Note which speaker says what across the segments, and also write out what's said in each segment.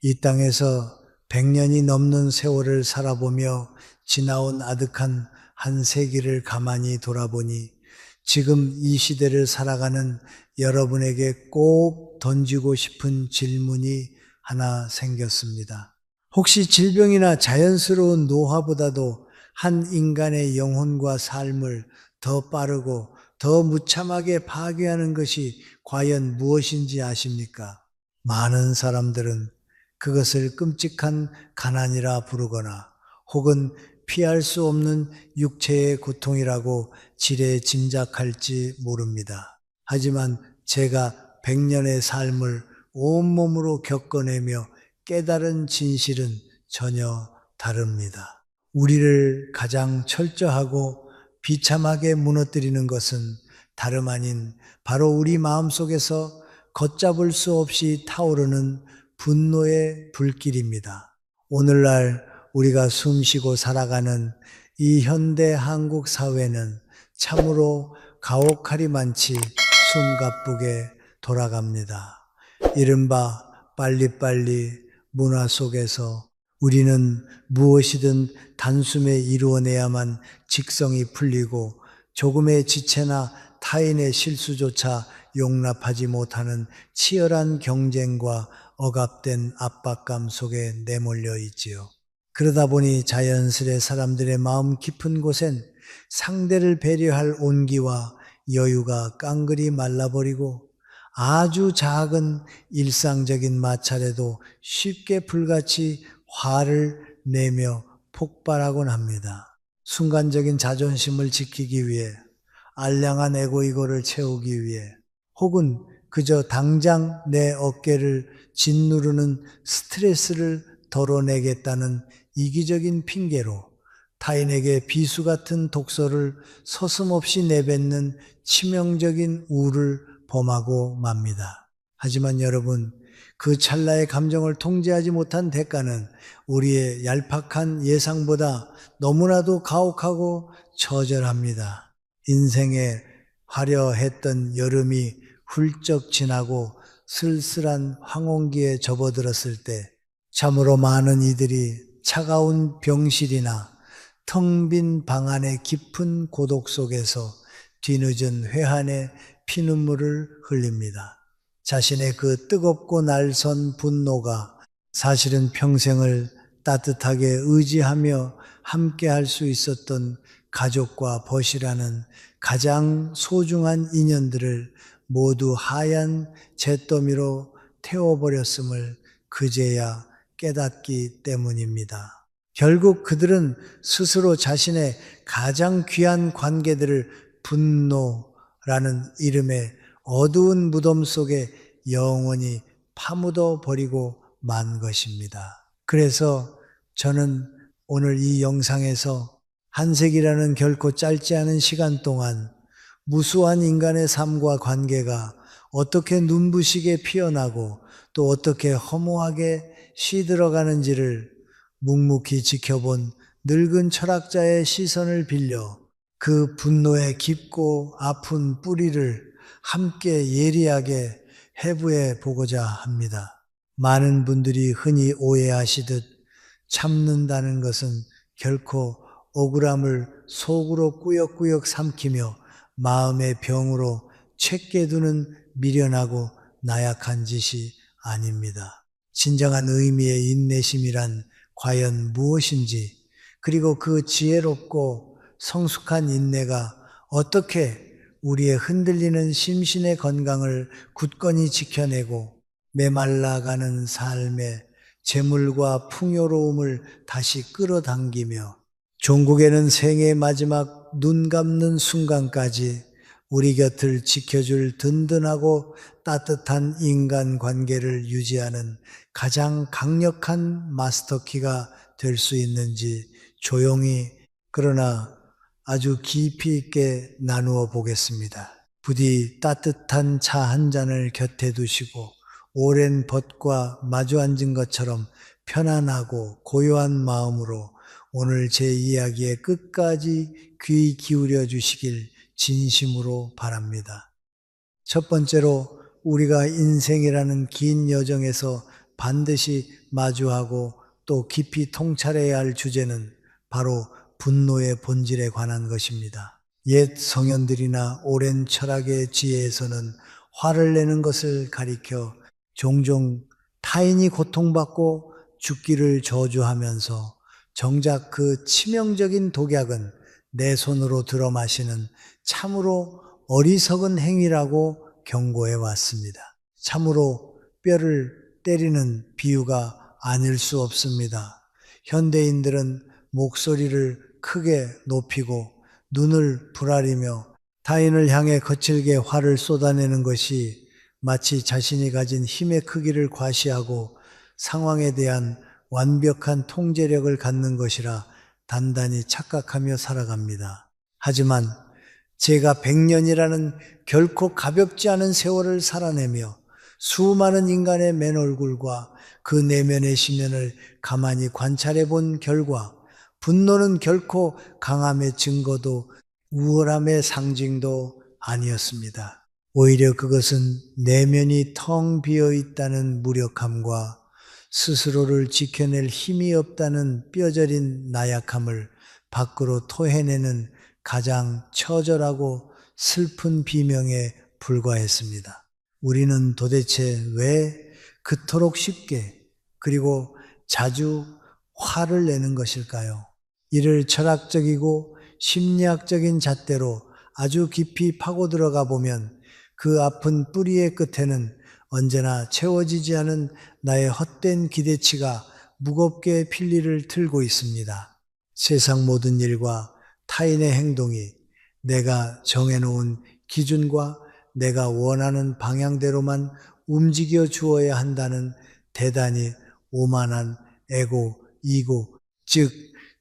Speaker 1: 이 땅에서 100년이 넘는 세월을 살아보며 지나온 아득한 한 세기를 가만히 돌아보니 지금 이 시대를 살아가는 여러분에게 꼭 던지고 싶은 질문이 하나 생겼습니다. 혹시 질병이나 자연스러운 노화보다도 한 인간의 영혼과 삶을 더 빠르고 더 무참하게 파괴하는 것이 과연 무엇인지 아십니까? 많은 사람들은 그것을 끔찍한 가난이라 부르거나 혹은 피할 수 없는 육체의 고통이라고 지레 짐작할지 모릅니다. 하지만 제가 100년의 삶을 온몸으로 겪어내며 깨달은 진실은 전혀 다릅니다. 우리를 가장 철저하고 비참하게 무너뜨리는 것은 다름 아닌 바로 우리 마음속에서 걷잡을 수 없이 타오르는 분노의 불길입니다. 오늘날 우리가 숨쉬고 살아가는 이 현대 한국 사회는 참으로 가혹할이 많지 숨가쁘게 돌아갑니다. 이른바 빨리빨리 문화 속에서 우리는 무엇이든 단숨에 이루어내야만 직성이 풀리고 조금의 지체나 타인의 실수조차 용납하지 못하는 치열한 경쟁과 억압된 압박감 속에 내몰려 있지요. 그러다 보니 자연스레 사람들의 마음 깊은 곳엔 상대를 배려할 온기와 여유가 깡그리 말라버리고 아주 작은 일상적인 마찰에도 쉽게 불같이 화를 내며 폭발하곤 합니다. 순간적인 자존심을 지키기 위해, 알량한 에고이고를 채우기 위해, 혹은 그저 당장 내 어깨를 짓누르는 스트레스를 덜어내겠다는 이기적인 핑계로 타인에게 비수 같은 독소를 서슴없이 내뱉는 치명적인 우를 범하고 맙니다. 하지만 여러분, 그 찰나의 감정을 통제하지 못한 대가는 우리의 얄팍한 예상보다 너무나도 가혹하고 처절합니다. 인생의 화려했던 여름이 훌쩍 지나고 쓸쓸한 황혼기에 접어들었을 때 참으로 많은 이들이 차가운 병실이나 텅 빈 방 안의 깊은 고독 속에서 뒤늦은 회한의 피눈물을 흘립니다. 자신의 그 뜨겁고 날선 분노가 사실은 평생을 따뜻하게 의지하며 함께 할 수 있었던 가족과 벗이라는 가장 소중한 인연들을 모두 하얀 잿더미로 태워버렸음을 그제야 깨닫기 때문입니다. 결국 그들은 스스로 자신의 가장 귀한 관계들을 분노라는 이름의 어두운 무덤 속에 영원히 파묻어 버리고 만 것입니다. 그래서 저는 오늘 이 영상에서 한 세기라는 결코 짧지 않은 시간 동안 무수한 인간의 삶과 관계가 어떻게 눈부시게 피어나고 또 어떻게 허무하게 시들어가는지를 묵묵히 지켜본 늙은 철학자의 시선을 빌려 그 분노의 깊고 아픈 뿌리를 함께 예리하게 해부해 보고자 합니다. 많은 분들이 흔히 오해하시듯 참는다는 것은 결코 억울함을 속으로 꾸역꾸역 삼키며 마음의 병으로 채깨두는 미련하고 나약한 짓이 아닙니다. 진정한 의미의 인내심이란 과연 무엇인지, 그리고 그 지혜롭고 성숙한 인내가 어떻게 우리의 흔들리는 심신의 건강을 굳건히 지켜내고 메말라가는 삶의 재물과 풍요로움을 다시 끌어당기며 종국에는 생의 마지막 눈 감는 순간까지 우리 곁을 지켜줄 든든하고 따뜻한 인간관계를 유지하는 가장 강력한 마스터키가 될 수 있는지 조용히 그러나 아주 깊이 있게 나누어 보겠습니다. 부디 따뜻한 차 한 잔을 곁에 두시고 오랜 벗과 마주 앉은 것처럼 편안하고 고요한 마음으로 오늘 제 이야기에 끝까지 귀 기울여 주시길 진심으로 바랍니다. 첫 번째로 우리가 인생이라는 긴 여정에서 반드시 마주하고 또 깊이 통찰해야 할 주제는 바로 분노의 본질에 관한 것입니다. 옛 성현들이나 오랜 철학의 지혜에서는 화를 내는 것을 가리켜 종종 타인이 고통받고 죽기를 저주하면서 정작 그 치명적인 독약은 내 손으로 들어 마시는 참으로 어리석은 행위라고 경고해 왔습니다. 참으로 뼈를 때리는 비유가 아닐 수 없습니다. 현대인들은 목소리를 크게 높이고 눈을 부라리며 타인을 향해 거칠게 화를 쏟아내는 것이 마치 자신이 가진 힘의 크기를 과시하고 상황에 대한 완벽한 통제력을 갖는 것이라 단단히 착각하며 살아갑니다. 하지만 제가 100년이라는 결코 가볍지 않은 세월을 살아내며 수많은 인간의 맨얼굴과 그 내면의 심연을 가만히 관찰해 본 결과 분노는 결코 강함의 증거도 우월함의 상징도 아니었습니다. 오히려 그것은 내면이 텅 비어 있다는 무력함과 스스로를 지켜낼 힘이 없다는 뼈저린 나약함을 밖으로 토해내는 가장 처절하고 슬픈 비명에 불과했습니다. 우리는 도대체 왜 그토록 쉽게 그리고 자주 화를 내는 것일까요? 이를 철학적이고 심리학적인 잣대로 아주 깊이 파고 들어가 보면 그 아픈 뿌리의 끝에는 언제나 채워지지 않은 나의 헛된 기대치가 무겁게 필리를 틀고 있습니다. 세상 모든 일과 타인의 행동이 내가 정해놓은 기준과 내가 원하는 방향대로만 움직여 주어야 한다는 대단히 오만한 이고, 즉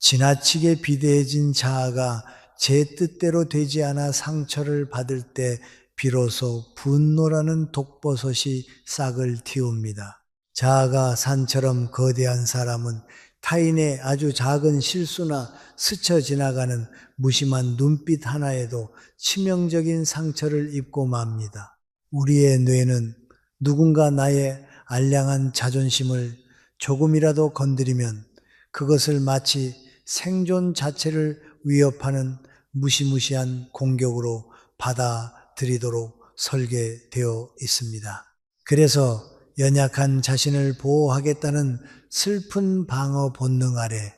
Speaker 1: 지나치게 비대해진 자아가 제 뜻대로 되지 않아 상처를 받을 때 비로소 분노라는 독버섯이 싹을 틔웁니다. 자아가 산처럼 거대한 사람은 타인의 아주 작은 실수나 스쳐 지나가는 무심한 눈빛 하나에도 치명적인 상처를 입고 맙니다. 우리의 뇌는 누군가 나의 알량한 자존심을 조금이라도 건드리면 그것을 마치 생존 자체를 위협하는 무시무시한 공격으로 받아들이도록 설계되어 있습니다. 그래서 연약한 자신을 보호하겠다는 슬픈 방어 본능 아래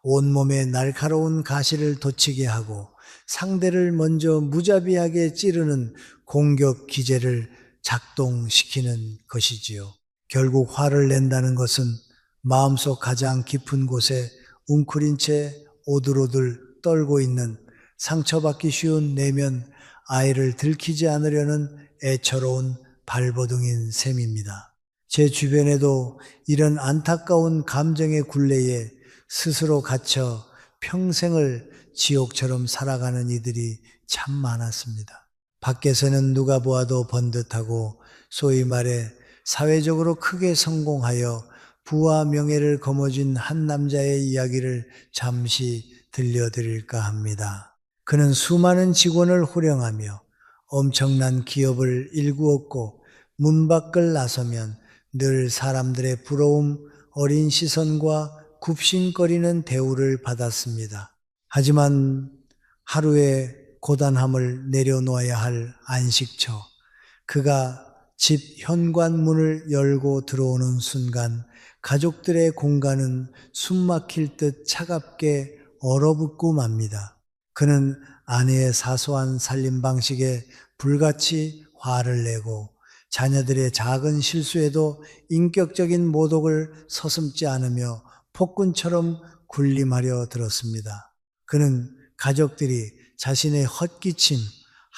Speaker 1: 온몸에 날카로운 가시를 돋치게 하고 상대를 먼저 무자비하게 찌르는 공격 기제를 작동시키는 것이지요. 결국 화를 낸다는 것은 마음속 가장 깊은 곳에 웅크린 채 오들오들 떨고 있는 상처받기 쉬운 내면 아이를 들키지 않으려는 애처로운 발버둥인 셈입니다. 제 주변에도 이런 안타까운 감정의 굴레에 스스로 갇혀 평생을 지옥처럼 살아가는 이들이 참 많았습니다. 밖에서는 누가 보아도 번듯하고 소위 말해 사회적으로 크게 성공하여 부와 명예를 거머쥔 한 남자의 이야기를 잠시 들려드릴까 합니다. 그는 수많은 직원을 호령하며 엄청난 기업을 일구었고 문 밖을 나서면 늘 사람들의 부러움, 어린 시선과 굽신거리는 대우를 받았습니다. 하지만 하루의 고단함을 내려놓아야 할 안식처, 그가 집 현관문을 열고 들어오는 순간 가족들의 공간은 숨막힐 듯 차갑게 얼어붙고 맙니다. 그는 아내의 사소한 살림 방식에 불같이 화를 내고 자녀들의 작은 실수에도 인격적인 모독을 서슴지 않으며 폭군처럼 군림하려 들었습니다. 그는 가족들이 자신의 헛기침,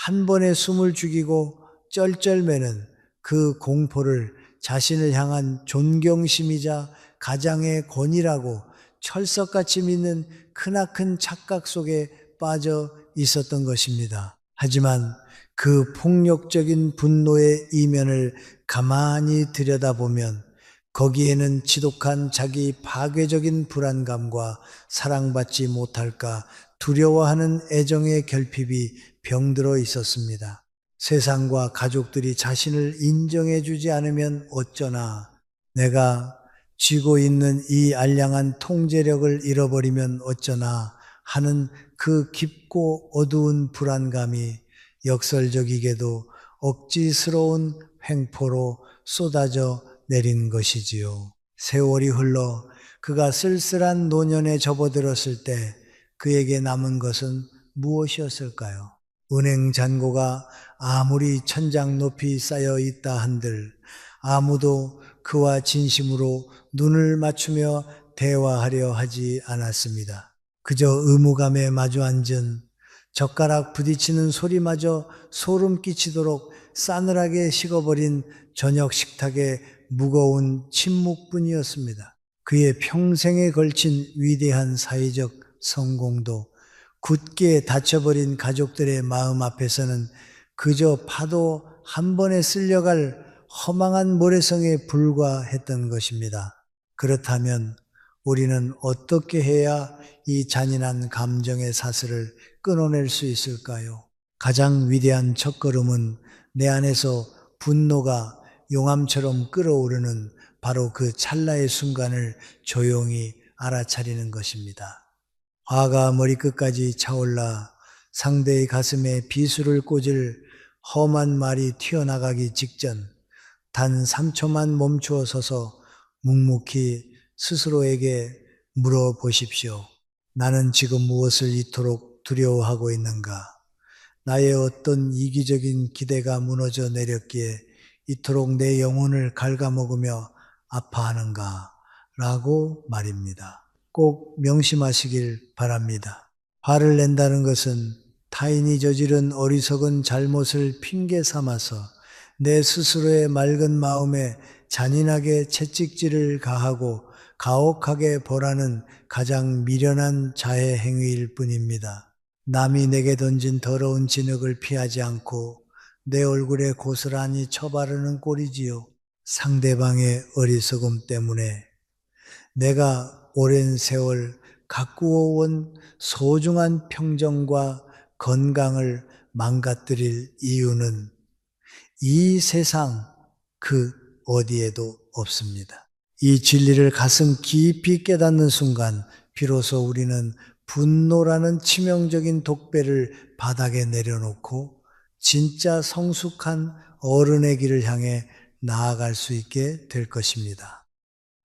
Speaker 1: 한 번에 숨을 죽이고 쩔쩔매는 그 공포를 자신을 향한 존경심이자 가장의 권위라고 철석같이 믿는 크나큰 착각 속에 빠져 있었던 것입니다. 하지만 그 폭력적인 분노의 이면을 가만히 들여다보면 거기에는 지독한 자기 파괴적인 불안감과 사랑받지 못할까 두려워하는 애정의 결핍이 병들어 있었습니다. 세상과 가족들이 자신을 인정해 주지 않으면 어쩌나 내가 쥐고 있는 이 알량한 통제력을 잃어버리면 어쩌나 하는 그 깊고 어두운 불안감이 역설적이게도 억지스러운 횡포로 쏟아져 내린 것이지요. 세월이 흘러 그가 쓸쓸한 노년에 접어들었을 때 그에게 남은 것은 무엇이었을까요? 은행 잔고가 아무리 천장 높이 쌓여 있다 한들 아무도 그와 진심으로 눈을 맞추며 대화하려 하지 않았습니다. 그저 의무감에 마주 앉은 젓가락 부딪히는 소리마저 소름 끼치도록 싸늘하게 식어버린 저녁 식탁의 무거운 침묵뿐이었습니다. 그의 평생에 걸친 위대한 사회적 성공도 굳게 닫혀버린 가족들의 마음 앞에서는 그저 파도 한 번에 쓸려갈 허망한 모래성에 불과했던 것입니다. 그렇다면 우리는 어떻게 해야 이 잔인한 감정의 사슬을 끊어낼 수 있을까요? 가장 위대한 첫걸음은 내 안에서 분노가 용암처럼 끓어오르는 바로 그 찰나의 순간을 조용히 알아차리는 것입니다. 화가 머리끝까지 차올라 상대의 가슴에 비수를 꽂을 험한 말이 튀어나가기 직전 단 3초만 멈추어 서서 묵묵히 스스로에게 물어보십시오. 나는 지금 무엇을 이토록 두려워하고 있는가? 나의 어떤 이기적인 기대가 무너져 내렸기에 이토록 내 영혼을 갉아먹으며 아파하는가? 라고 말입니다. 꼭 명심하시길 바랍니다. 화를 낸다는 것은 타인이 저지른 어리석은 잘못을 핑계 삼아서 내 스스로의 맑은 마음에 잔인하게 채찍질을 가하고 가혹하게 벌하는 가장 미련한 자해 행위일 뿐입니다. 남이 내게 던진 더러운 진흙을 피하지 않고 내 얼굴에 고스란히 쳐바르는 꼴이지요. 상대방의 어리석음 때문에 내가 오랜 세월 가꾸어 온 소중한 평정과 건강을 망가뜨릴 이유는 이 세상 그 어디에도 없습니다. 이 진리를 가슴 깊이 깨닫는 순간 비로소 우리는 분노라는 치명적인 독배를 바닥에 내려놓고 진짜 성숙한 어른의 길을 향해 나아갈 수 있게 될 것입니다.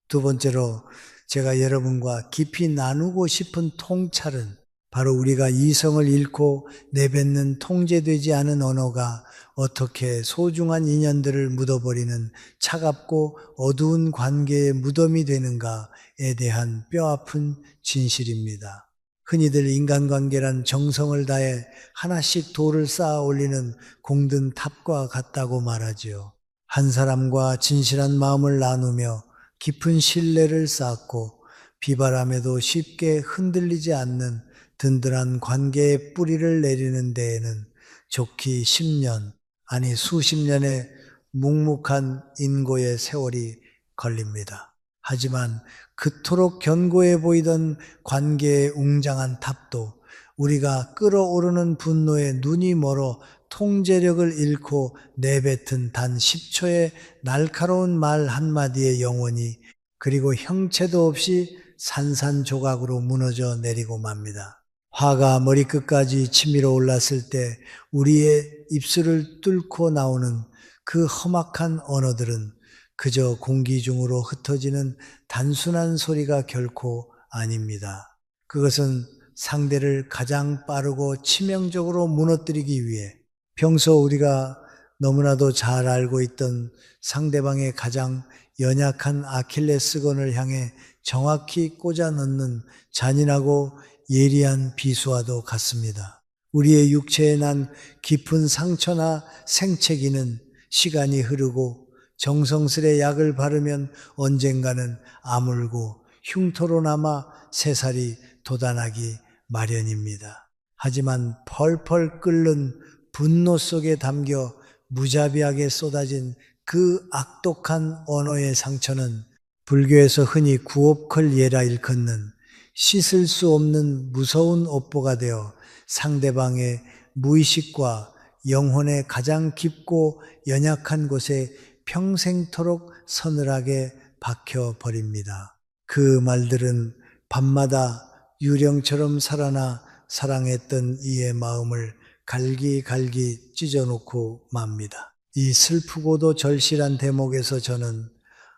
Speaker 1: 두 번째로 제가 여러분과 깊이 나누고 싶은 통찰은 바로 우리가 이성을 잃고 내뱉는 통제되지 않은 언어가 어떻게 소중한 인연들을 묻어버리는 차갑고 어두운 관계의 무덤이 되는가에 대한 뼈아픈 진실입니다. 흔히들 인간관계란 정성을 다해 하나씩 돌을 쌓아 올리는 공든 탑과 같다고 말하지요. 한 사람과 진실한 마음을 나누며 깊은 신뢰를 쌓고 비바람에도 쉽게 흔들리지 않는 든든한 관계의 뿌리를 내리는 데에는 좋기 10년, 아니 수십 년의 묵묵한 인고의 세월이 걸립니다. 하지만 그토록 견고해 보이던 관계의 웅장한 탑도 우리가 끓어오르는 분노에 눈이 멀어 통제력을 잃고 내뱉은 단 10초의 날카로운 말 한마디의 영혼이 그리고 형체도 없이 산산조각으로 무너져 내리고 맙니다. 화가 머리끝까지 치밀어 올랐을 때 우리의 입술을 뚫고 나오는 그 험악한 언어들은 그저 공기 중으로 흩어지는 단순한 소리가 결코 아닙니다. 그것은 상대를 가장 빠르고 치명적으로 무너뜨리기 위해 평소 우리가 너무나도 잘 알고 있던 상대방의 가장 연약한 아킬레스건을 향해 정확히 꽂아 넣는 잔인하고 예리한 비수와도 같습니다. 우리의 육체에 난 깊은 상처나 생채기는 시간이 흐르고 정성스레 약을 바르면 언젠가는 아물고 흉터로 남아 새살이 돋아나기 마련입니다. 하지만 펄펄 끓는 분노 속에 담겨 무자비하게 쏟아진 그 악독한 언어의 상처는 불교에서 흔히 구옵컬예라 일컫는 씻을 수 없는 무서운 업보가 되어 상대방의 무의식과 영혼의 가장 깊고 연약한 곳에 평생토록 서늘하게 박혀버립니다. 그 말들은 밤마다 유령처럼 살아나 사랑했던 이의 마음을 갈기갈기 찢어놓고 맙니다. 이 슬프고도 절실한 대목에서 저는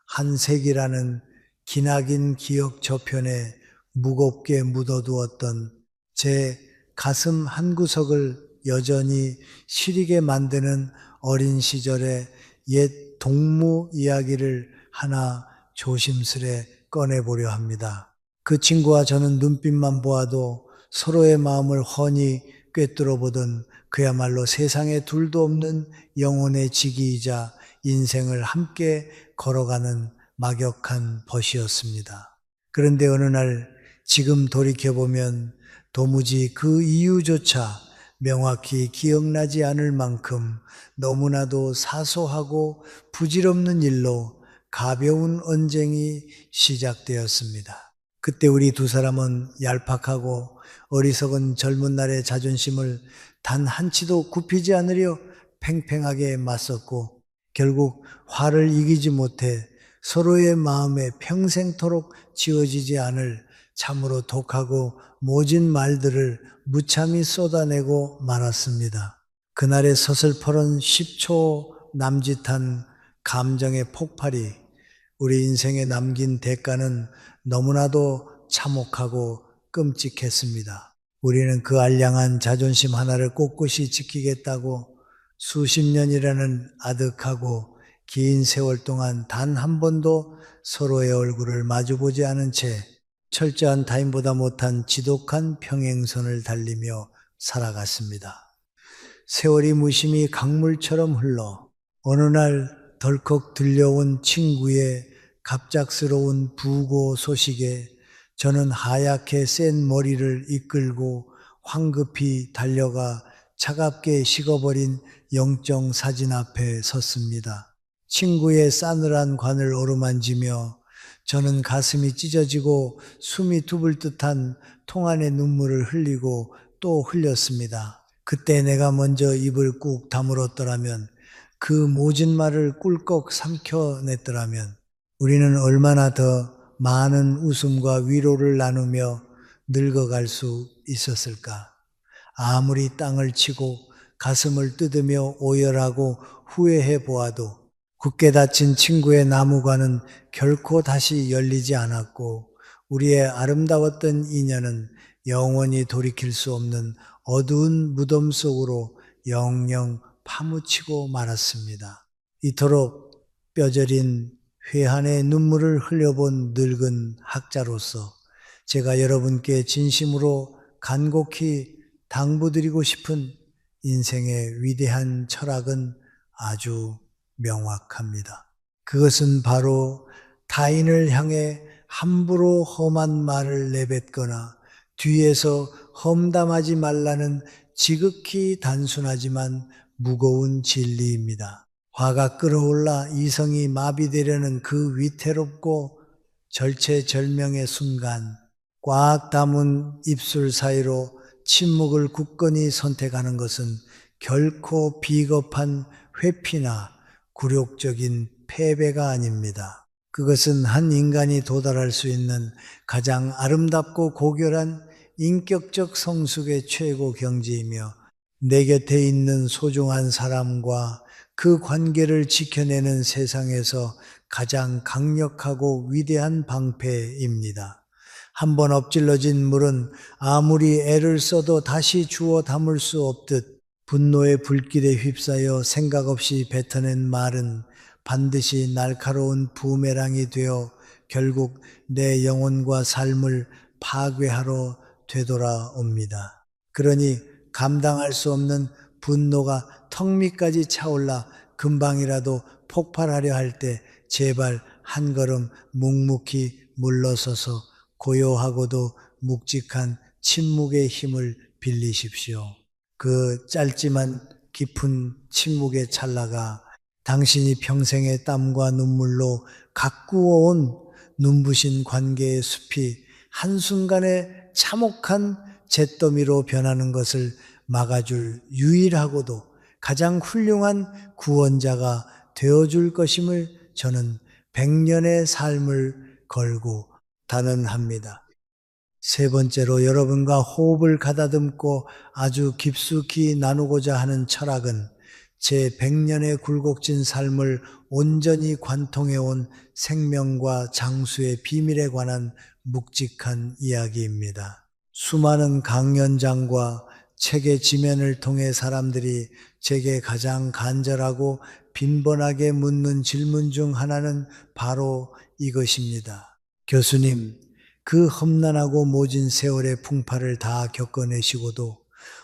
Speaker 1: 한색이라는 기나긴 기억 저편에 무겁게 묻어두었던 제 가슴 한구석을 여전히 시리게 만드는 어린 시절의 옛 동무 이야기를 하나 조심스레 꺼내보려 합니다. 그 친구와 저는 눈빛만 보아도 서로의 마음을 훤히 꿰뚫어 보던 그야말로 세상에 둘도 없는 영혼의 지기이자 인생을 함께 걸어가는 막역한 벗이었습니다. 그런데 어느 날 지금 돌이켜보면 도무지 그 이유조차 명확히 기억나지 않을 만큼 너무나도 사소하고 부질없는 일로 가벼운 언쟁이 시작되었습니다. 그때 우리 두 사람은 얄팍하고 어리석은 젊은 날의 자존심을 단 한치도 굽히지 않으려 팽팽하게 맞섰고 결국 화를 이기지 못해 서로의 마음에 평생토록 지워지지 않을 참으로 독하고 모진 말들을 무참히 쏟아내고 말았습니다. 그날의 서슬퍼런 10초 남짓한 감정의 폭발이 우리 인생에 남긴 대가는 너무나도 참혹하고 끔찍했습니다. 우리는 그 알량한 자존심 하나를 꼿꼿이 지키겠다고 수십 년이라는 아득하고 긴 세월 동안 단 한 번도 서로의 얼굴을 마주보지 않은 채 철저한 타인보다 못한 지독한 평행선을 달리며 살아갔습니다. 세월이 무심히 강물처럼 흘러 어느 날 덜컥 들려온 친구의 갑작스러운 부고 소식에 저는 하얗게 센 머리를 이끌고 황급히 달려가 차갑게 식어버린 영정 사진 앞에 섰습니다. 친구의 싸늘한 관을 어루만지며 저는 가슴이 찢어지고 숨이 두 듯한 통안의 눈물을 흘리고 또 흘렸습니다. 그때 내가 먼저 입을 꾹 다물었더라면, 그 모진 말을 꿀꺽 삼켜냈더라면 우리는 얼마나 더 많은 웃음과 위로를 나누며 늙어갈 수 있었을까. 아무리 땅을 치고 가슴을 뜯으며 오열하고 후회해 보아도 굳게 닫힌 친구의 나무관은 결코 다시 열리지 않았고 우리의 아름다웠던 인연은 영원히 돌이킬 수 없는 어두운 무덤 속으로 영영 파묻히고 말았습니다. 이토록 뼈저린 회한의 눈물을 흘려본 늙은 학자로서 제가 여러분께 진심으로 간곡히 당부드리고 싶은 인생의 위대한 철학은 아주 명확합니다. 그것은 바로 타인을 향해 함부로 험한 말을 내뱉거나 뒤에서 험담하지 말라는 지극히 단순하지만 무거운 진리입니다. 화가 끓어올라 이성이 마비되려는 그 위태롭고 절체절명의 순간, 꽉 담은 입술 사이로 침묵을 굳건히 선택하는 것은 결코 비겁한 회피나 굴욕적인 패배가 아닙니다. 그것은 한 인간이 도달할 수 있는 가장 아름답고 고결한 인격적 성숙의 최고 경지이며 내 곁에 있는 소중한 사람과 그 관계를 지켜내는 세상에서 가장 강력하고 위대한 방패입니다. 한번 엎질러진 물은 아무리 애를 써도 다시 주워 담을 수 없듯 분노의 불길에 휩싸여 생각 없이 뱉어낸 말은 반드시 날카로운 부메랑이 되어 결국 내 영혼과 삶을 파괴하러 되돌아옵니다. 그러니 감당할 수 없는 분노가 턱 밑까지 차올라 금방이라도 폭발하려 할 때 제발 한 걸음 묵묵히 물러서서 고요하고도 묵직한 침묵의 힘을 빌리십시오. 그 짧지만 깊은 침묵의 찰나가 당신이 평생의 땀과 눈물로 가꾸어온 눈부신 관계의 숲이 한순간에 참혹한 잿더미로 변하는 것을 막아줄 유일하고도 가장 훌륭한 구원자가 되어줄 것임을 저는 100년의 삶을 걸고 단언합니다. 세 번째로 여러분과 호흡을 가다듬고 아주 깊숙이 나누고자 하는 철학은 제 100년의 굴곡진 삶을 온전히 관통해온 생명과 장수의 비밀에 관한 묵직한 이야기입니다. 수많은 강연장과 책의 지면을 통해 사람들이 제게 가장 간절하고 빈번하게 묻는 질문 중 하나는 바로 이것입니다. 교수님, 그 험난하고 모진 세월의 풍파를 다 겪어내시고도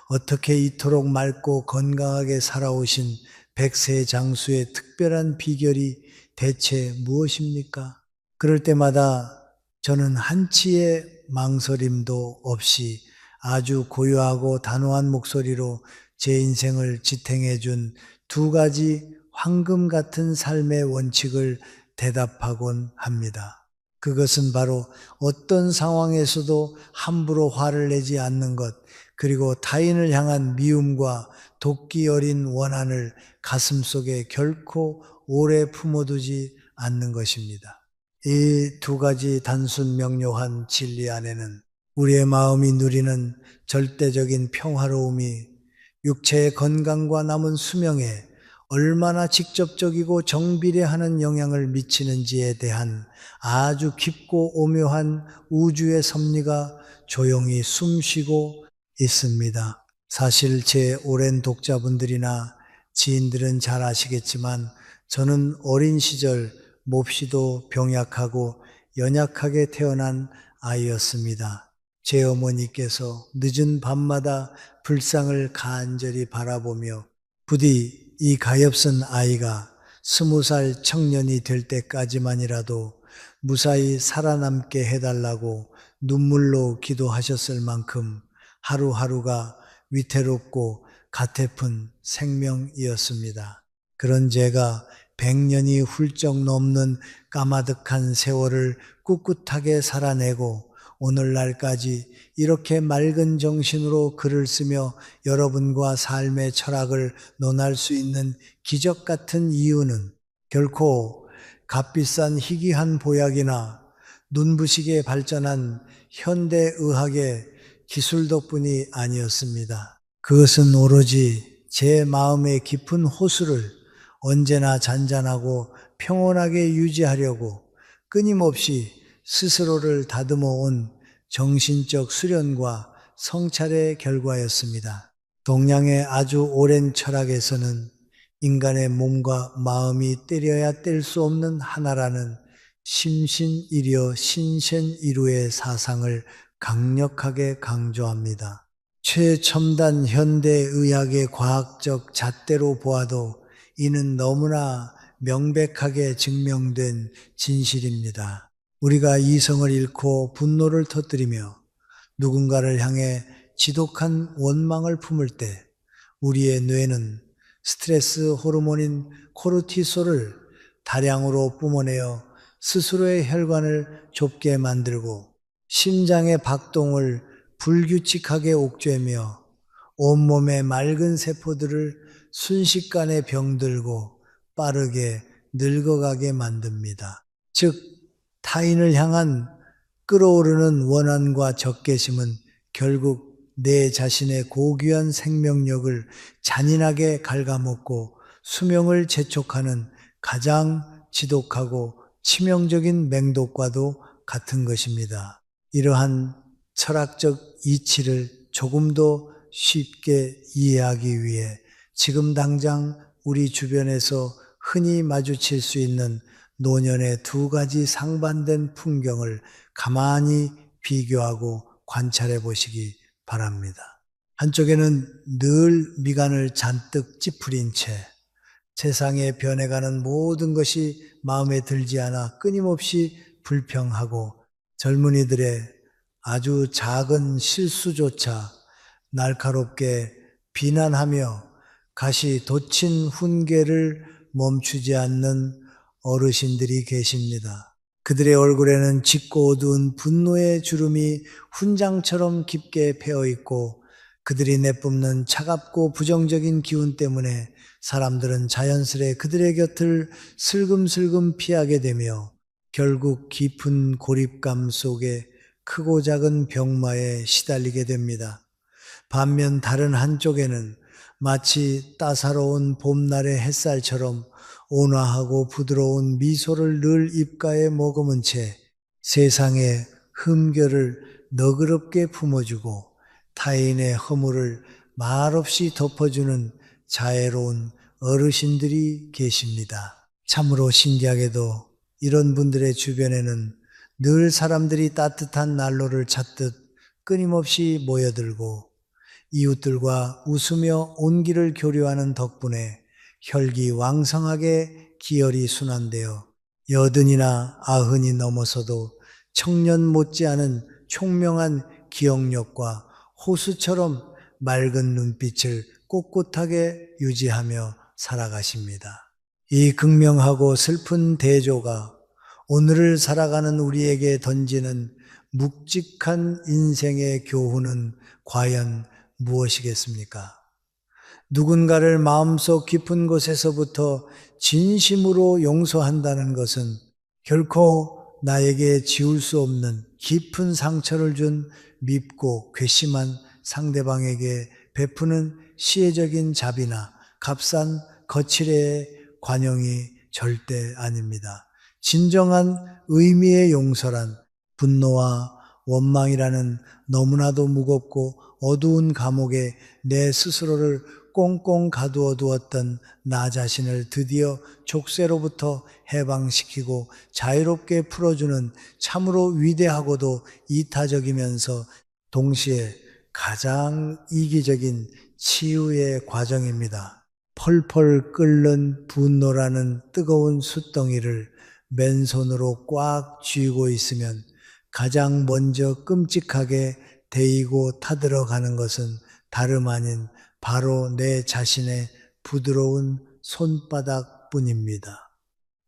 Speaker 1: 어떻게 이토록 맑고 건강하게 살아오신 백세 장수의 특별한 비결이 대체 무엇입니까? 그럴 때마다 저는 한치의 망설임도 없이 아주 고요하고 단호한 목소리로 제 인생을 지탱해 준 두 가지 황금 같은 삶의 원칙을 대답하곤 합니다. 그것은 바로 어떤 상황에서도 함부로 화를 내지 않는 것, 그리고 타인을 향한 미움과 도끼 어린 원한을 가슴속에 결코 오래 품어두지 않는 것입니다. 이 두 가지 단순 명료한 진리 안에는 우리의 마음이 누리는 절대적인 평화로움이 육체의 건강과 남은 수명에 얼마나 직접적이고 정비례하는 영향을 미치는지에 대한 아주 깊고 오묘한 우주의 섭리가 조용히 숨쉬고 있습니다. 사실 제 오랜 독자분들이나 지인들은 잘 아시겠지만 저는 어린 시절 몹시도 병약하고 연약하게 태어난 아이였습니다. 제 어머니께서 늦은 밤마다 불상을 간절히 바라보며 부디 이 가엾은 아이가 20살 청년이 될 때까지만이라도 무사히 살아남게 해달라고 눈물로 기도하셨을 만큼 하루하루가 위태롭고 가태픈 생명이었습니다. 그런 제가 100년이 훌쩍 넘는 까마득한 세월을 꿋꿋하게 살아내고 오늘날까지 이렇게 맑은 정신으로 글을 쓰며 여러분과 삶의 철학을 논할 수 있는 기적 같은 이유는 결코 값비싼 희귀한 보약이나 눈부시게 발전한 현대의학의 기술 덕분이 아니었습니다. 그것은 오로지 제 마음의 깊은 호수를 언제나 잔잔하고 평온하게 유지하려고 끊임없이 스스로를 다듬어 온 정신적 수련과 성찰의 결과였습니다. 동양의 아주 오랜 철학에서는 인간의 몸과 마음이 때려야 뗄 수 없는 하나라는 심신이려 신센이루의 사상을 강력하게 강조합니다. 최첨단 현대의학의 과학적 잣대로 보아도 이는 너무나 명백하게 증명된 진실입니다. 우리가 이성을 잃고 분노를 터뜨리며 누군가를 향해 지독한 원망을 품을 때 우리의 뇌는 스트레스 호르몬인 코르티솔을 다량으로 뿜어내어 스스로의 혈관을 좁게 만들고 심장의 박동을 불규칙하게 옥죄며 온몸의 맑은 세포들을 순식간에 병들고 빠르게 늙어가게 만듭니다. 즉 타인을 향한 끓어오르는 원한과 적개심은 결국 내 자신의 고귀한 생명력을 잔인하게 갉아먹고 수명을 재촉하는 가장 지독하고 치명적인 맹독과도 같은 것입니다. 이러한 철학적 이치를 조금 더 쉽게 이해하기 위해 지금 당장 우리 주변에서 흔히 마주칠 수 있는 노년의 두 가지 상반된 풍경을 가만히 비교하고 관찰해 보시기 바랍니다. 한쪽에는 늘 미간을 잔뜩 찌푸린 채 세상에 변해가는 모든 것이 마음에 들지 않아 끊임없이 불평하고 젊은이들의 아주 작은 실수조차 날카롭게 비난하며 가시 돋친 훈계를 멈추지 않는 어르신들이 계십니다. 그들의 얼굴에는 짙고 어두운 분노의 주름이 훈장처럼 깊게 패어 있고 그들이 내뿜는 차갑고 부정적인 기운 때문에 사람들은 자연스레 그들의 곁을 슬금슬금 피하게 되며 결국 깊은 고립감 속에 크고 작은 병마에 시달리게 됩니다. 반면 다른 한쪽에는 마치 따사로운 봄날의 햇살처럼 온화하고 부드러운 미소를 늘 입가에 머금은 채 세상의 흠결을 너그럽게 품어주고 타인의 허물을 말없이 덮어주는 자애로운 어르신들이 계십니다. 참으로 신기하게도 이런 분들의 주변에는 늘 사람들이 따뜻한 난로를 찾듯 끊임없이 모여들고 이웃들과 웃으며 온기를 교류하는 덕분에 혈기왕성하게 기혈이 순환되어 여든이나 아흔이 넘어서도 청년 못지않은 총명한 기억력과 호수처럼 맑은 눈빛을 꼿꼿하게 유지하며 살아가십니다. 이 극명하고 슬픈 대조가 오늘을 살아가는 우리에게 던지는 묵직한 인생의 교훈은 과연 무엇이겠습니까? 누군가를 마음속 깊은 곳에서부터 진심으로 용서한다는 것은 결코 나에게 지울 수 없는 깊은 상처를 준 밉고 괘씸한 상대방에게 베푸는 시혜적인 자비나 값싼 거칠의 관용이 절대 아닙니다. 진정한 의미의 용서란 분노와 원망이라는 너무나도 무겁고 어두운 감옥에 내 스스로를 꽁꽁 가두어 두었던 나 자신을 드디어 족쇄로부터 해방시키고 자유롭게 풀어주는 참으로 위대하고도 이타적이면서 동시에 가장 이기적인 치유의 과정입니다. 펄펄 끓는 분노라는 뜨거운 숯덩이를 맨손으로 꽉 쥐고 있으면 가장 먼저 끔찍하게 데이고 타들어가는 것은 다름 아닌 바로 내 자신의 부드러운 손바닥 뿐입니다.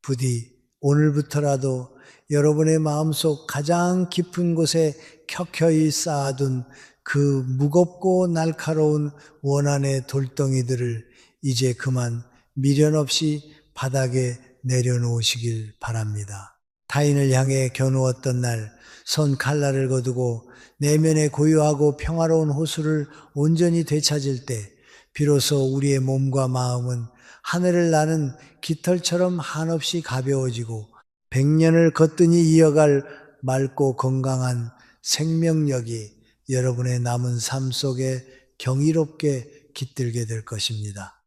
Speaker 1: 부디 오늘부터라도 여러분의 마음속 가장 깊은 곳에 켜켜이 쌓아둔 그 무겁고 날카로운 원한의 돌덩이들을 이제 그만 미련 없이 바닥에 내려놓으시길 바랍니다. 타인을 향해 겨누었던 날 손 칼날을 거두고 내면의 고요하고 평화로운 호수를 온전히 되찾을 때 비로소 우리의 몸과 마음은 하늘을 나는 깃털처럼 한없이 가벼워지고 100년을 거뜬히 이어갈 맑고 건강한 생명력이 여러분의 남은 삶 속에 경이롭게 깃들게 될 것입니다.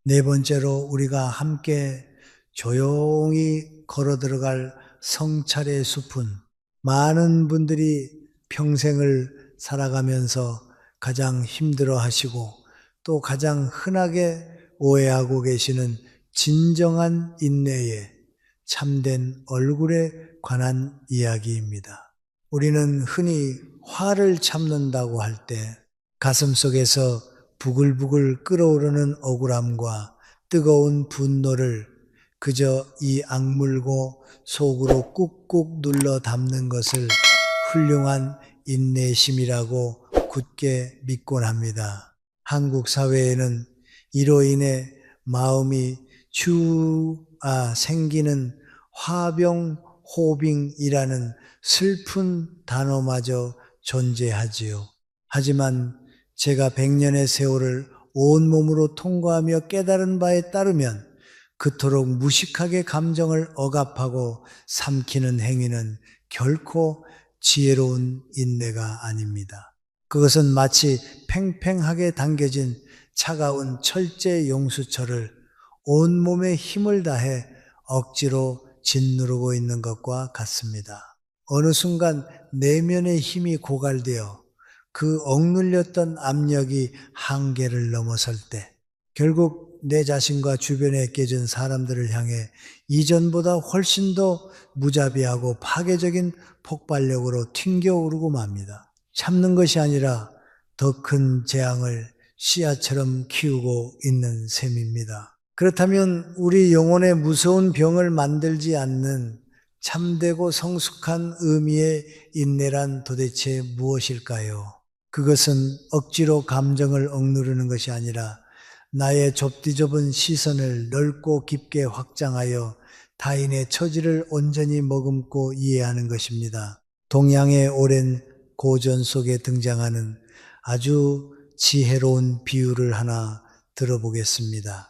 Speaker 1: 네 번째로 우리가 함께 조용히 걸어 들어갈 성찰의 숲은 많은 분들이 평생을 살아가면서 가장 힘들어 하시고 또 가장 흔하게 오해하고 계시는 진정한 인내의 참된 얼굴에 관한 이야기입니다. 우리는 흔히 화를 참는다고 할 때 가슴속에서 부글부글 끓어오르는 억울함과 뜨거운 분노를 그저 이 악물고 속으로 꾹꾹 눌러 담는 것을 훌륭한 인내심이라고 굳게 믿곤 합니다. 한국 사회에는 이로 인해 마음이 생기는 화병호빙이라는 슬픈 단어마저 존재하지요. 하지만 제가 100년의 세월을 온몸으로 통과하며 깨달은 바에 따르면 그토록 무식하게 감정을 억압하고 삼키는 행위는 결코 지혜로운 인내가 아닙니다. 그것은 마치 팽팽하게 당겨진 차가운 철제 용수철을 온몸에 힘을 다해 억지로 짓누르고 있는 것과 같습니다. 어느 순간 내면의 힘이 고갈되어 그 억눌렸던 압력이 한계를 넘어설 때 결국 내 자신과 주변에 깨진 사람들을 향해 이전보다 훨씬 더 무자비하고 파괴적인 폭발력으로 튕겨오르고 맙니다. 참는 것이 아니라 더 큰 재앙을 씨앗처럼 키우고 있는 셈입니다. 그렇다면 우리 영혼에 무서운 병을 만들지 않는 참되고 성숙한 의미의 인내란 도대체 무엇일까요? 그것은 억지로 감정을 억누르는 것이 아니라 나의 좁디좁은 시선을 넓고 깊게 확장하여 타인의 처지를 온전히 머금고 이해하는 것입니다. 동양의 오랜 고전 속에 등장하는 아주 지혜로운 비유를 하나 들어보겠습니다.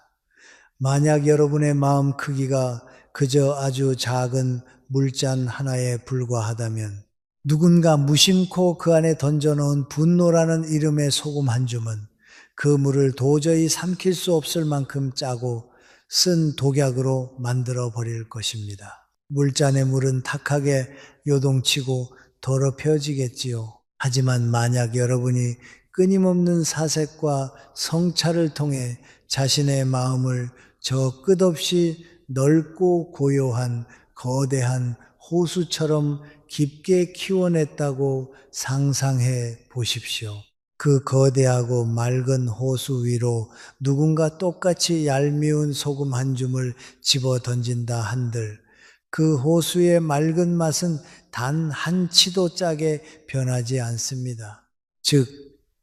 Speaker 1: 만약 여러분의 마음 크기가 그저 아주 작은 물잔 하나에 불과하다면 누군가 무심코 그 안에 던져놓은 분노라는 이름의 소금 한 줌은 그 물을 도저히 삼킬 수 없을 만큼 짜고 쓴 독약으로 만들어 버릴 것입니다. 물잔의 물은 탁하게 요동치고 더럽혀지겠지요. 하지만 만약 여러분이 끊임없는 사색과 성찰을 통해 자신의 마음을 저 끝없이 넓고 고요한 거대한 호수처럼 깊게 키워냈다고 상상해 보십시오. 그 거대하고 맑은 호수 위로 누군가 똑같이 얄미운 소금 한 줌을 집어 던진다 한들 그 호수의 맑은 맛은 단 한 치도 짜게 변하지 않습니다. 즉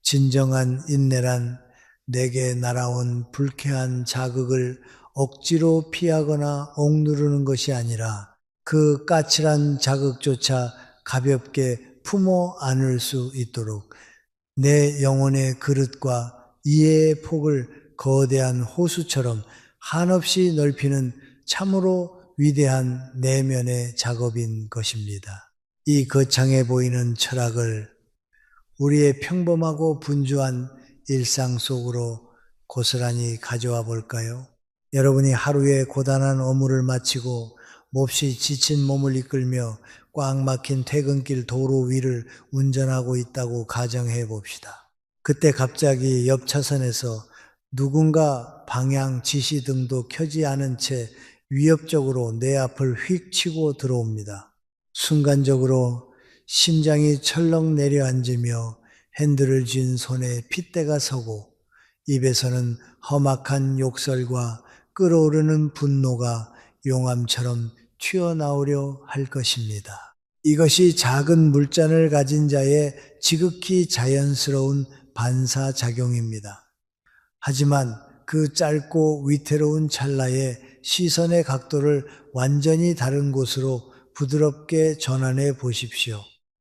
Speaker 1: 진정한 인내란 내게 날아온 불쾌한 자극을 억지로 피하거나 억누르는 것이 아니라 그 까칠한 자극조차 가볍게 품어 안을 수 있도록 내 영혼의 그릇과 이해의 폭을 거대한 호수처럼 한없이 넓히는 참으로 위대한 내면의 작업인 것입니다. 이 거창해 보이는 철학을 우리의 평범하고 분주한 일상 속으로 고스란히 가져와 볼까요? 여러분이 하루의 고단한 업무를 마치고 몹시 지친 몸을 이끌며 꽉 막힌 퇴근길 도로 위를 운전하고 있다고 가정해 봅시다. 그때 갑자기 옆 차선에서 누군가 방향 지시등도 켜지 않은 채 위협적으로 내 앞을 휙 치고 들어옵니다. 순간적으로 심장이 철렁 내려앉으며 핸들을 쥔 손에 핏대가 서고 입에서는 험악한 욕설과 끓어오르는 분노가 용암처럼 튀어나오려 할 것입니다. 이것이 작은 물잔을 가진 자의 지극히 자연스러운 반사작용입니다. 하지만 그 짧고 위태로운 찰나에 시선의 각도를 완전히 다른 곳으로 부드럽게 전환해 보십시오.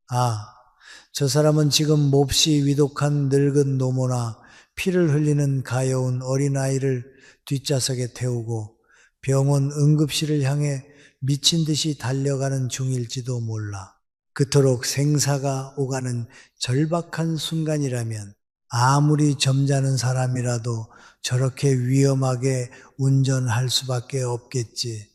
Speaker 1: 아, 저 사람은 지금 몹시 위독한 늙은 노모나 피를 흘리는 가여운 어린아이를 뒷좌석에 태우고 병원 응급실을 향해 미친 듯이 달려가는 중일지도 몰라. 그토록 생사가 오가는 절박한 순간이라면 아무리 점잖은 사람이라도 저렇게 위험하게 운전할 수밖에 없겠지.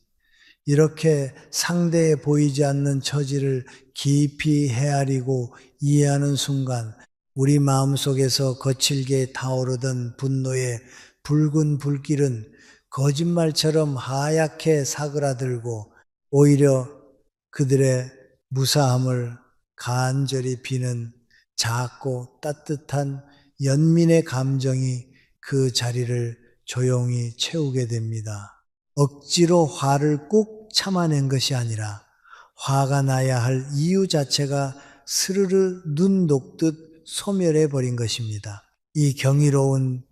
Speaker 1: 이렇게 상대에 보이지 않는 처지를 깊이 헤아리고 이해하는 순간 우리 마음속에서 거칠게 타오르던 분노의 붉은 불길은 거짓말처럼 하얗게 사그라들고 오히려 그들의 무사함을 간절히 비는 작고 따뜻한 연민의 감정이 그 자리를 조용히 채우게 됩니다. 억지로 화를 꾹 참아낸 것이 아니라 화가 나야 할 이유 자체가 스르르 눈 녹듯 소멸해 버린 것입니다. 이 경이로운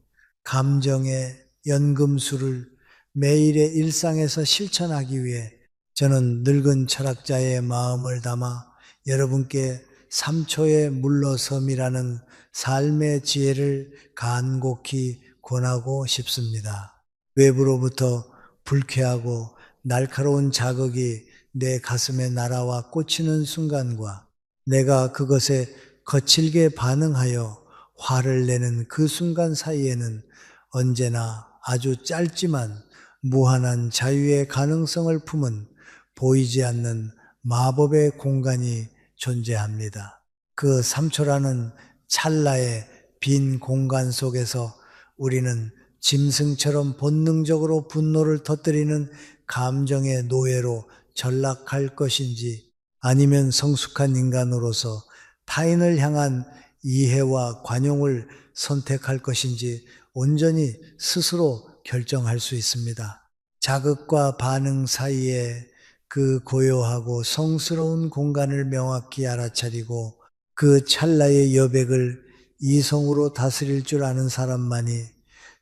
Speaker 1: 감정의 연금술을 매일의 일상에서 실천하기 위해 저는 늙은 철학자의 마음을 담아 여러분께 3초의 물러섬이라는 삶의 지혜를 간곡히 권하고 싶습니다. 외부로부터 불쾌하고 날카로운 자극이 내 가슴에 날아와 꽂히는 순간과 내가 그것에 거칠게 반응하여 화를 내는 그 순간 사이에는 언제나 아주 짧지만 무한한 자유의 가능성을 품은 보이지 않는 마법의 공간이 존재합니다. 그 3초라는 찰나의 빈 공간 속에서 우리는 짐승처럼 본능적으로 분노를 터뜨리는 감정의 노예로 전락할 것인지 아니면 성숙한 인간으로서 타인을 향한 이해와 관용을 선택할 것인지 온전히 스스로 결정할 수 있습니다. 자극과 반응 사이에 그 고요하고 성스러운 공간을 명확히 알아차리고 그 찰나의 여백을 이성으로 다스릴 줄 아는 사람만이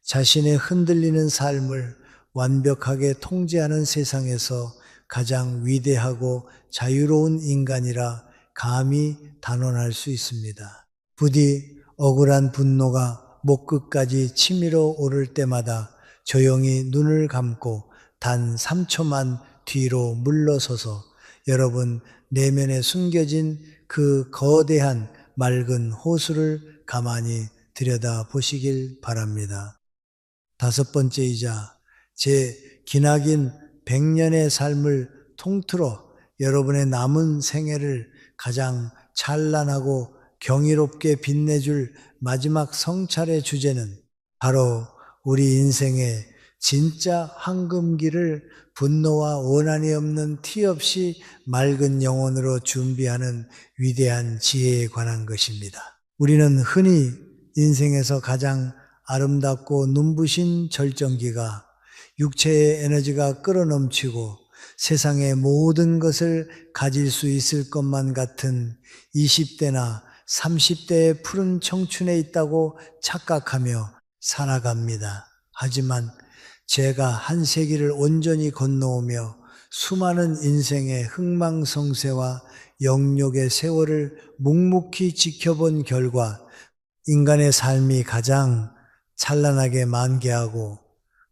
Speaker 1: 자신의 흔들리는 삶을 완벽하게 통제하는 세상에서 가장 위대하고 자유로운 인간이라 감히 단언할 수 있습니다. 부디 억울한 분노가 목 끝까지 치밀어 오를 때마다 조용히 눈을 감고 단 3초만 뒤로 물러서서 여러분 내면에 숨겨진 그 거대한 맑은 호수를 가만히 들여다 보시길 바랍니다. 다섯 번째이자 제 기나긴 100년의 삶을 통틀어 여러분의 남은 생애를 가장 찬란하고 경이롭게 빛내줄 마지막 성찰의 주제는 바로 우리 인생의 진짜 황금기를 분노와 원한이 없는 티 없이 맑은 영혼으로 준비하는 위대한 지혜에 관한 것입니다. 우리는 흔히 인생에서 가장 아름답고 눈부신 절정기가 육체의 에너지가 끌어넘치고 세상의 모든 것을 가질 수 있을 것만 같은 20대나 30대의 푸른 청춘에 있다고 착각하며 살아갑니다. 하지만 제가 한 세기를 온전히 건너오며 수많은 인생의 흥망성쇠와 영욕의 세월을 묵묵히 지켜본 결과 인간의 삶이 가장 찬란하게 만개하고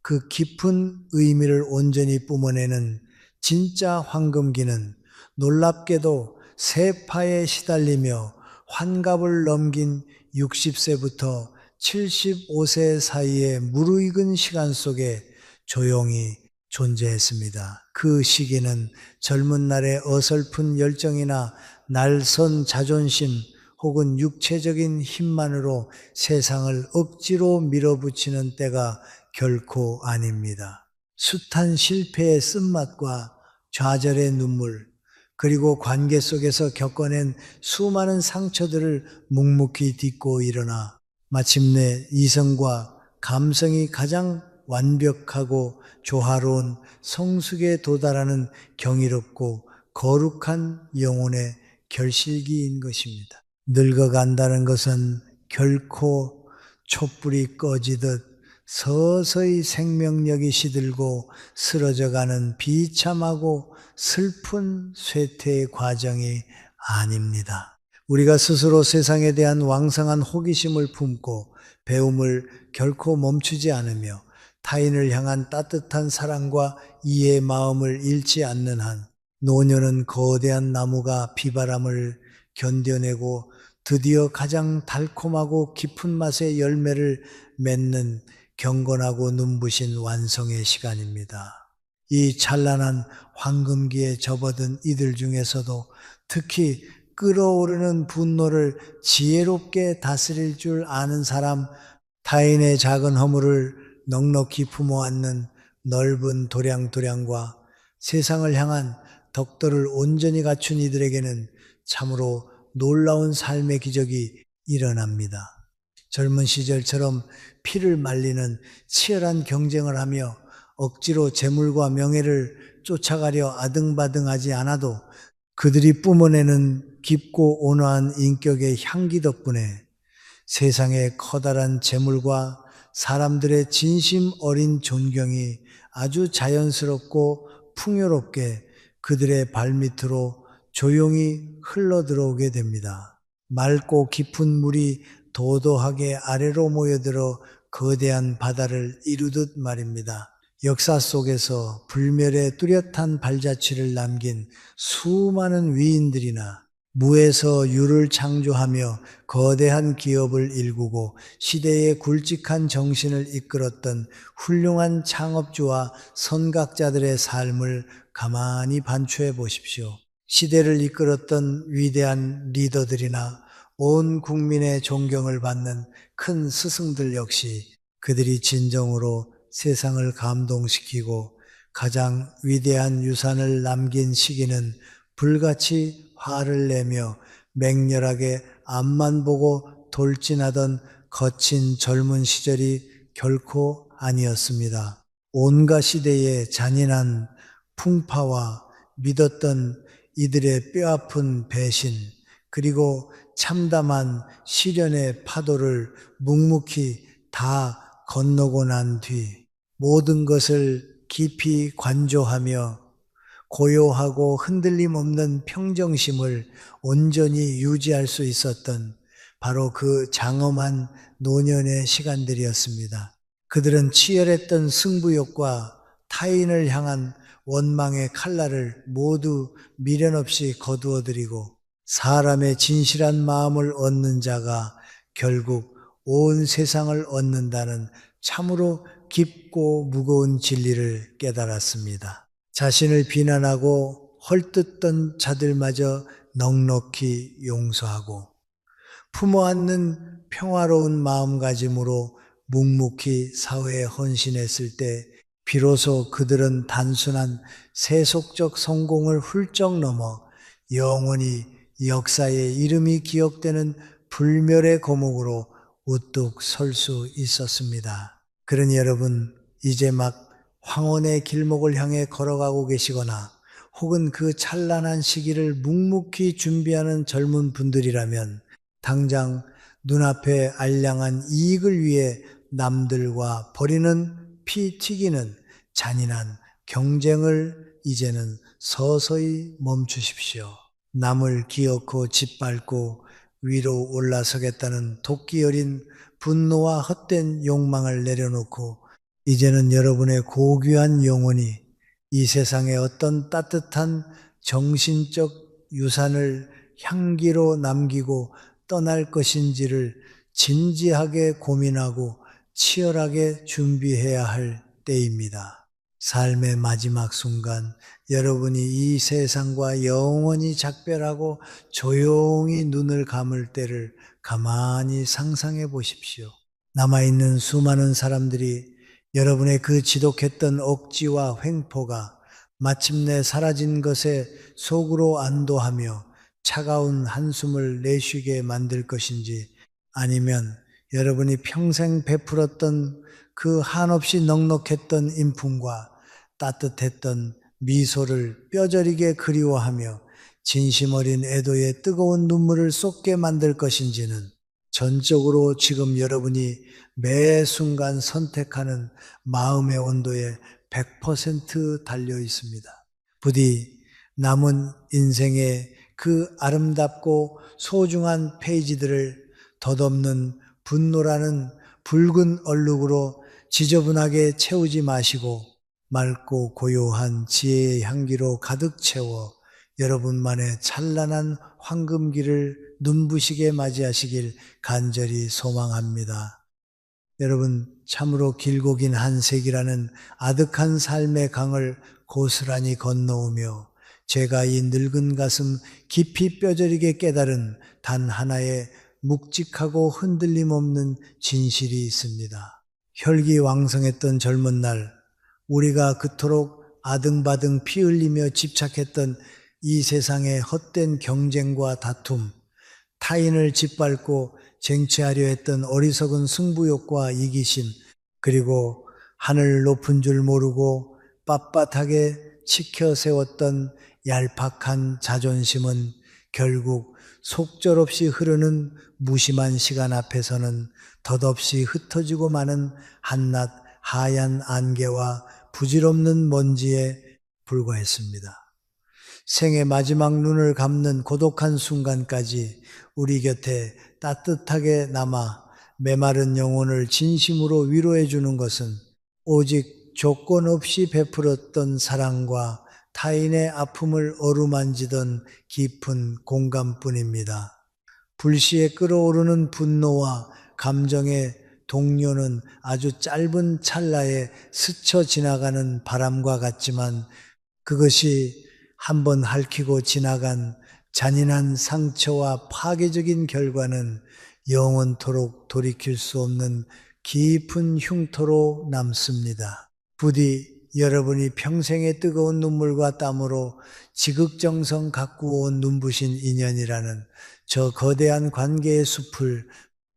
Speaker 1: 그 깊은 의미를 온전히 뿜어내는 진짜 황금기는 놀랍게도 세파에 시달리며 환갑을 넘긴 60세부터 75세 사이의 무르익은 시간 속에 조용히 존재했습니다. 그 시기는 젊은 날의 어설픈 열정이나 날선 자존심 혹은 육체적인 힘만으로 세상을 억지로 밀어붙이는 때가 결코 아닙니다. 숱한 실패의 쓴맛과 좌절의 눈물, 그리고 관계 속에서 겪어낸 수많은 상처들을 묵묵히 딛고 일어나 마침내 이성과 감성이 가장 완벽하고 조화로운 성숙에 도달하는 경이롭고 거룩한 영혼의 결실기인 것입니다. 늙어간다는 것은 결코 촛불이 꺼지듯 서서히 생명력이 시들고 쓰러져가는 비참하고 슬픈 쇠퇴의 과정이 아닙니다. 우리가 스스로 세상에 대한 왕성한 호기심을 품고 배움을 결코 멈추지 않으며 타인을 향한 따뜻한 사랑과 이해의 마음을 잃지 않는 한 노년은 거대한 나무가 비바람을 견뎌내고 드디어 가장 달콤하고 깊은 맛의 열매를 맺는 경건하고 눈부신 완성의 시간입니다. 이 찬란한 황금기에 접어든 이들 중에서도 특히 끓어오르는 분노를 지혜롭게 다스릴 줄 아는 사람, 타인의 작은 허물을 넉넉히 품어안는 넓은 도량도량과 세상을 향한 덕도를 온전히 갖춘 이들에게는 참으로 놀라운 삶의 기적이 일어납니다. 젊은 시절처럼 피를 말리는 치열한 경쟁을 하며 억지로 재물과 명예를 쫓아가려 아등바등하지 않아도 그들이 뿜어내는 깊고 온화한 인격의 향기 덕분에 세상의 커다란 재물과 사람들의 진심 어린 존경이 아주 자연스럽고 풍요롭게 그들의 발밑으로 조용히 흘러들어오게 됩니다. 맑고 깊은 물이 도도하게 아래로 모여들어 거대한 바다를 이루듯 말입니다. 역사 속에서 불멸의 뚜렷한 발자취를 남긴 수많은 위인들이나 무에서 유를 창조하며 거대한 기업을 일구고 시대의 굵직한 정신을 이끌었던 훌륭한 창업주와 선각자들의 삶을 가만히 반추해 보십시오. 시대를 이끌었던 위대한 리더들이나 온 국민의 존경을 받는 큰 스승들 역시 그들이 진정으로 세상을 감동시키고 가장 위대한 유산을 남긴 시기는 불같이 화를 내며 맹렬하게 앞만 보고 돌진하던 거친 젊은 시절이 결코 아니었습니다. 온갖 시대의 잔인한 풍파와 믿었던 이들의 뼈아픈 배신, 그리고 참담한 시련의 파도를 묵묵히 다 건너고 난 뒤 모든 것을 깊이 관조하며 고요하고 흔들림 없는 평정심을 온전히 유지할 수 있었던 바로 그 장엄한 노년의 시간들이었습니다. 그들은 치열했던 승부욕과 타인을 향한 원망의 칼날을 모두 미련 없이 거두어들이고 사람의 진실한 마음을 얻는 자가 결국 온 세상을 얻는다는 참으로 깊고 무거운 진리를 깨달았습니다. 자신을 비난하고 헐뜯던 자들마저 넉넉히 용서하고 품어안는 평화로운 마음가짐으로 묵묵히 사회에 헌신했을 때 비로소 그들은 단순한 세속적 성공을 훌쩍 넘어 영원히 역사의 이름이 기억되는 불멸의 거목으로 우뚝 설 수 있었습니다. 그러니 여러분, 이제 막 황혼의 길목을 향해 걸어가고 계시거나 혹은 그 찬란한 시기를 묵묵히 준비하는 젊은 분들이라면 당장 눈앞에 알량한 이익을 위해 남들과 벌이는 피 튀기는 잔인한 경쟁을 이제는 서서히 멈추십시오. 남을 기어코 짓밟고 위로 올라서겠다는 도끼 어린 분노와 헛된 욕망을 내려놓고 이제는 여러분의 고귀한 영혼이 이 세상에 어떤 따뜻한 정신적 유산을 향기로 남기고 떠날 것인지를 진지하게 고민하고 치열하게 준비해야 할 때입니다. 삶의 마지막 순간 여러분이 이 세상과 영원히 작별하고 조용히 눈을 감을 때를 가만히 상상해 보십시오. 남아있는 수많은 사람들이 여러분의 그 지독했던 억지와 횡포가 마침내 사라진 것에 속으로 안도하며 차가운 한숨을 내쉬게 만들 것인지 아니면 여러분이 평생 베풀었던 그 한없이 넉넉했던 인품과 따뜻했던 미소를 뼈저리게 그리워하며 진심 어린 애도의 뜨거운 눈물을 쏟게 만들 것인지는 전적으로 지금 여러분이 매 순간 선택하는 마음의 온도에 100% 달려 있습니다. 부디 남은 인생의 그 아름답고 소중한 페이지들을 덧없는 분노라는 붉은 얼룩으로 지저분하게 채우지 마시고 맑고 고요한 지혜의 향기로 가득 채워 여러분만의 찬란한 황금기를 눈부시게 맞이하시길 간절히 소망합니다. 여러분, 참으로 길고 긴 한 세기라는 아득한 삶의 강을 고스란히 건너오며 제가 이 늙은 가슴 깊이 뼈저리게 깨달은 단 하나의 묵직하고 흔들림 없는 진실이 있습니다. 혈기왕성했던 젊은 날 우리가 그토록 아등바등 피 흘리며 집착했던 이 세상의 헛된 경쟁과 다툼, 타인을 짓밟고 쟁취하려 했던 어리석은 승부욕과 이기심, 그리고 하늘 높은 줄 모르고 빳빳하게 치켜 세웠던 얄팍한 자존심은 결국 속절없이 흐르는 무심한 시간 앞에서는 덧없이 흩어지고 마는 한낱 하얀 안개와 부질없는 먼지에 불과했습니다. 생의 마지막 눈을 감는 고독한 순간까지 우리 곁에 따뜻하게 남아 메마른 영혼을 진심으로 위로해 주는 것은 오직 조건 없이 베풀었던 사랑과 타인의 아픔을 어루만지던 깊은 공감뿐입니다. 불시에 끓어오르는 분노와 감정의 동요는 아주 짧은 찰나에 스쳐 지나가는 바람과 같지만 그것이 한번 핥히고 지나간 잔인한 상처와 파괴적인 결과는 영원토록 돌이킬 수 없는 깊은 흉터로 남습니다. 부디 여러분이 평생의 뜨거운 눈물과 땀으로 지극정성 가꾸어온 눈부신 인연이라는 저 거대한 관계의 숲을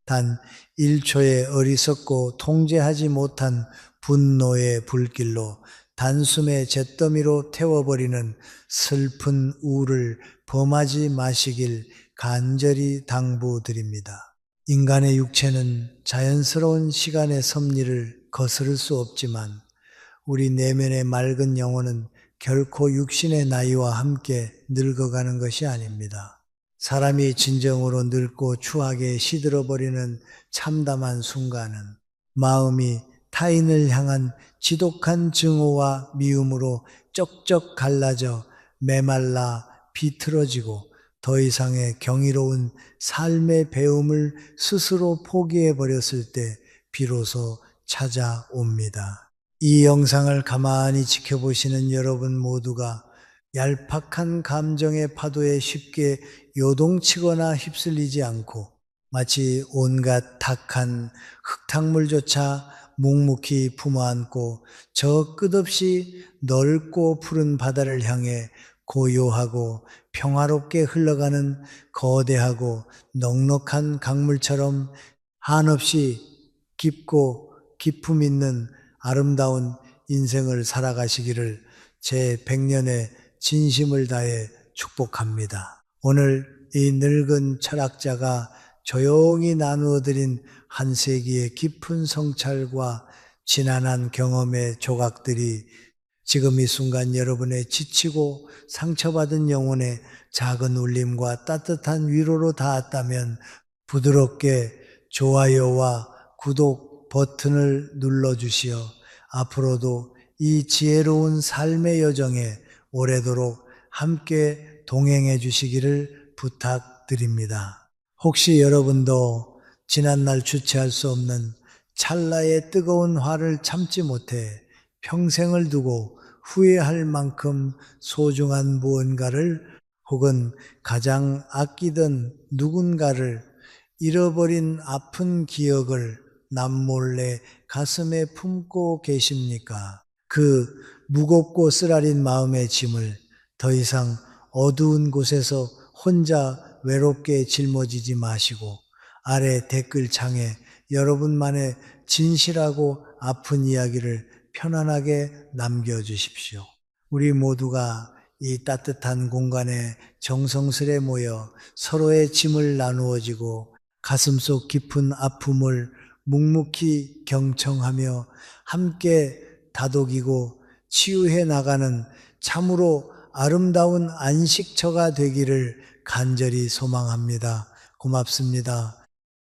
Speaker 1: 단 1초의 어리석고 통제하지 못한 분노의 불길로 단숨에 잿더미로 태워버리는 슬픈 우를 범하지 마시길 간절히 당부드립니다. 인간의 육체는 자연스러운 시간의 섭리를 거스를 수 없지만 우리 내면의 맑은 영혼은 결코 육신의 나이와 함께 늙어가는 것이 아닙니다. 사람이 진정으로 늙고 추하게 시들어버리는 참담한 순간은 마음이 타인을 향한 지독한 증오와 미움으로 쩍쩍 갈라져 메말라 비틀어지고 더 이상의 경이로운 삶의 배움을 스스로 포기해 버렸을 때 비로소 찾아옵니다. 이 영상을 가만히 지켜보시는 여러분 모두가 얄팍한 감정의 파도에 쉽게 요동치거나 휩쓸리지 않고 마치 온갖 탁한 흙탕물조차 묵묵히 품어안고 저 끝없이 넓고 푸른 바다를 향해 고요하고 평화롭게 흘러가는 거대하고 넉넉한 강물처럼 한없이 깊고 기품 있는 아름다운 인생을 살아가시기를 제 백년의 진심을 다해 축복합니다. 오늘 이 늙은 철학자가 조용히 나누어 드린 한 세기의 깊은 성찰과 지난한 경험의 조각들이 지금 이 순간 여러분의 지치고 상처받은 영혼의 작은 울림과 따뜻한 위로로 닿았다면 부드럽게 좋아요와 구독 버튼을 눌러주시어 앞으로도 이 지혜로운 삶의 여정에 오래도록 함께 동행해 주시기를 부탁드립니다. 혹시 여러분도 지난날 주체할 수 없는 찰나의 뜨거운 화를 참지 못해 평생을 두고 후회할 만큼 소중한 무언가를 혹은 가장 아끼던 누군가를 잃어버린 아픈 기억을 남몰래 가슴에 품고 계십니까? 그 무겁고 쓰라린 마음의 짐을 더 이상 어두운 곳에서 혼자 외롭게 짊어지지 마시고 아래 댓글창에 여러분만의 진실하고 아픈 이야기를 편안하게 남겨주십시오. 우리 모두가 이 따뜻한 공간에 정성스레 모여 서로의 짐을 나누어지고 가슴속 깊은 아픔을 묵묵히 경청하며 함께 다독이고 치유해 나가는 참으로 아름다운 안식처가 되기를 간절히 소망합니다. 고맙습니다.